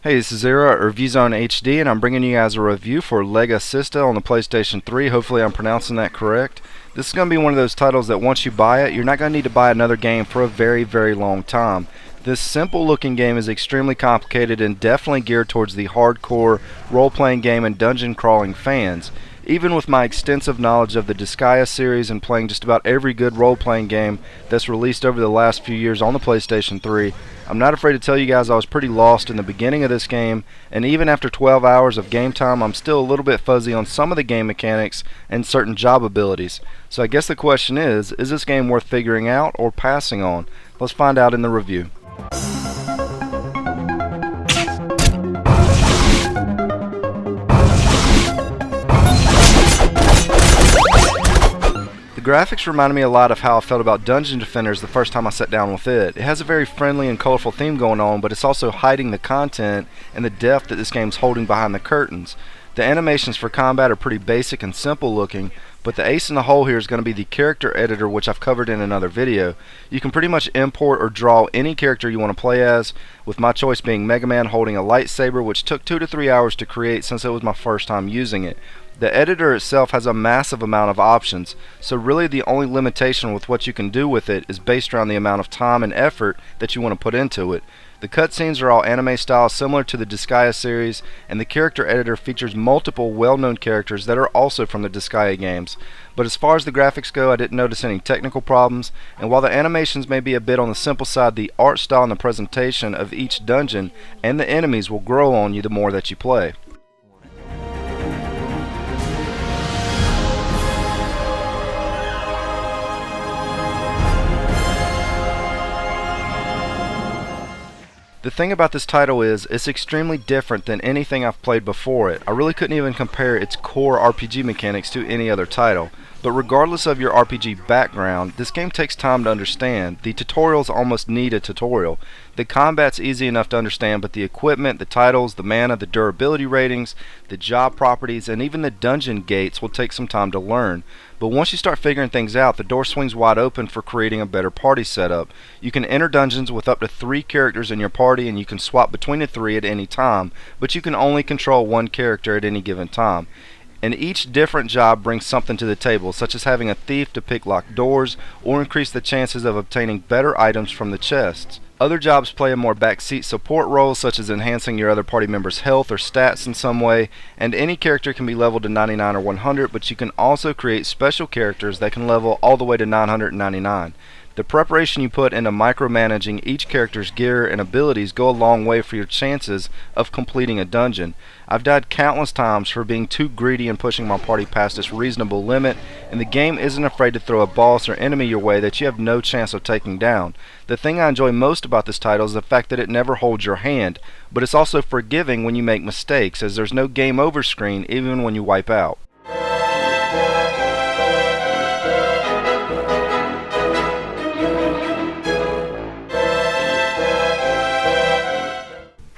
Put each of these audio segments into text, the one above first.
Hey, this is Zero at ReviewZoneHD, and I'm bringing you guys a review for Legasista on the PlayStation 3. Hopefully I'm pronouncing that correct. This is going to be one of those titles that once you buy it, you're not going to need to buy another game for a very, very long time. This simple looking game is extremely complicated and definitely geared towards the hardcore role-playing game and dungeon crawling fans. Even with my extensive knowledge of the Disgaea series and playing just about every good role-playing game that's released over the last few years on the PlayStation 3, I'm not afraid to tell you guys I was pretty lost in the beginning of this game, and even after 12 hours of game time, I'm still a little bit fuzzy on some of the game mechanics and certain job abilities. So I guess the question is this game worth figuring out or passing on? Let's find out in the review. The graphics reminded me a lot of how I felt about Dungeon Defenders the first time I sat down with it. It has a very friendly and colorful theme going on, but it's also hiding the content and the depth that this game's holding behind the curtains. The animations for combat are pretty basic and simple looking, but the ace in the hole here is going to be the character editor, which I've covered in another video. You can pretty much import or draw any character you want to play as, with my choice being Mega Man holding a lightsaber, which took 2 to 3 hours to create since it was my first time using it. The editor itself has a massive amount of options, so really the only limitation with what you can do with it is based around the amount of time and effort that you want to put into it. The cutscenes are all anime style similar to the Disgaea series, and the character editor features multiple well-known characters that are also from the Disgaea games. But as far as the graphics go, I didn't notice any technical problems, and while the animations may be a bit on the simple side, the art style and the presentation of each dungeon and the enemies will grow on you the more that you play. The thing about this title is, it's extremely different than anything I've played before it. I really couldn't even compare its core RPG mechanics to any other title. But regardless of your RPG background, this game takes time to understand. The tutorials almost need a tutorial. The combat's easy enough to understand, but the equipment, the titles, the mana, the durability ratings, the job properties, and even the dungeon gates will take some time to learn. But once you start figuring things out, the door swings wide open for creating a better party setup. You can enter dungeons with up to 3 characters in your party, and you can swap between the 3 at any time, but you can only control 1 character at any given time. And each different job brings something to the table, such as having a thief to pick locked doors or increase the chances of obtaining better items from the chests. Other jobs play a more backseat support role, such as enhancing your other party members' health or stats in some way, and any character can be leveled to 99 or 100, but you can also create special characters that can level all the way to 999. The preparation you put into micromanaging each character's gear and abilities go a long way for your chances of completing a dungeon. I've died countless times for being too greedy and pushing my party past its reasonable limit, and the game isn't afraid to throw a boss or enemy your way that you have no chance of taking down. The thing I enjoy most about this title is the fact that it never holds your hand, but it's also forgiving when you make mistakes, as there's no game over screen even when you wipe out.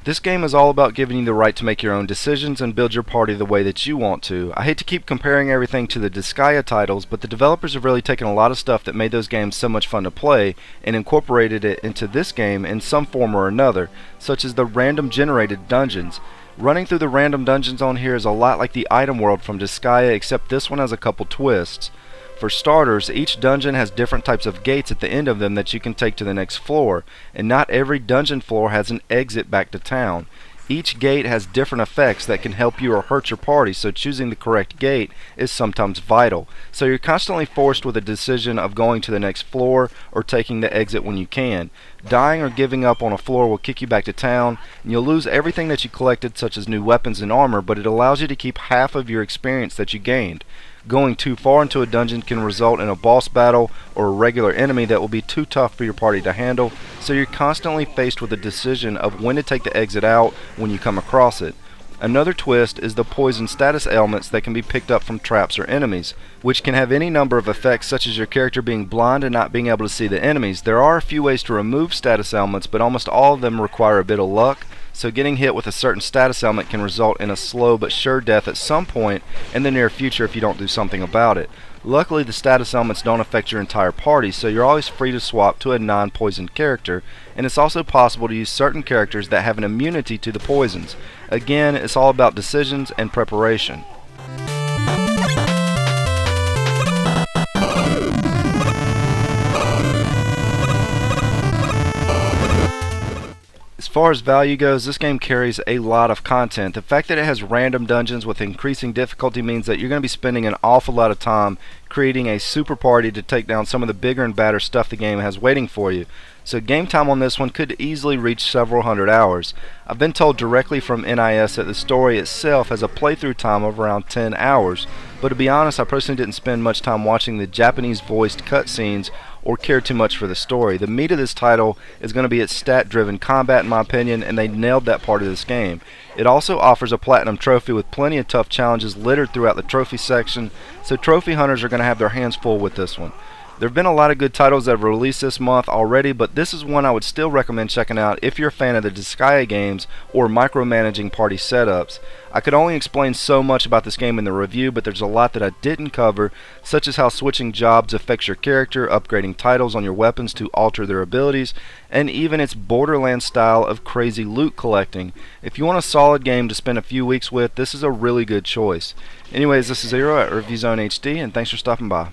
This game is all about giving you the right to make your own decisions and build your party the way that you want to. I hate to keep comparing everything to the Disgaea titles, but the developers have really taken a lot of stuff that made those games so much fun to play and incorporated it into this game in some form or another, such as the random generated dungeons. Running through the random dungeons on here is a lot like the item world from Disgaea, except this one has a couple twists. For starters, each dungeon has different types of gates at the end of them that you can take to the next floor, and not every dungeon floor has an exit back to town. Each gate has different effects that can help you or hurt your party, so choosing the correct gate is sometimes vital. So you're constantly forced with a decision of going to the next floor or taking the exit when you can. Dying or giving up on a floor will kick you back to town, and you'll lose everything that you collected, such as new weapons and armor, but it allows you to keep half of your experience that you gained. Going too far into a dungeon can result in a boss battle or a regular enemy that will be too tough for your party to handle, so you're constantly faced with a decision of when to take the exit out when you come across it. Another twist is the poison status ailments that can be picked up from traps or enemies, which can have any number of effects, such as your character being blind and not being able to see the enemies. There are a few ways to remove status ailments, but almost all of them require a bit of luck, so getting hit with a certain status element can result in a slow but sure death at some point in the near future if you don't do something about it. Luckily, the status elements don't affect your entire party, so you're always free to swap to a non-poisoned character, and it's also possible to use certain characters that have an immunity to the poisons. Again, it's all about decisions and preparation. As far as value goes, this game carries a lot of content. The fact that it has random dungeons with increasing difficulty means that you're going to be spending an awful lot of time creating a super party to take down some of the bigger and badder stuff the game has waiting for you. So game time on this one could easily reach several hundred hours. I've been told directly from NIS that the story itself has a playthrough time of around 10 hours, but to be honest, I personally didn't spend much time watching the Japanese voiced cutscenes or care too much for the story. The meat of this title is going to be its stat-driven combat, in my opinion, and they nailed that part of this game. It also offers a platinum trophy with plenty of tough challenges littered throughout the trophy section, so trophy hunters are going to have their hands full with this one. There have been a lot of good titles that have released this month already, but this is one I would still recommend checking out if you're a fan of the Disgaea games or micromanaging party setups. I could only explain so much about this game in the review, but there's a lot that I didn't cover, such as how switching jobs affects your character, upgrading titles on your weapons to alter their abilities, and even its Borderlands style of crazy loot collecting. If you want a solid game to spend a few weeks with, this is a really good choice. Anyways, this is Zero at ReviewZoneHD, and thanks for stopping by.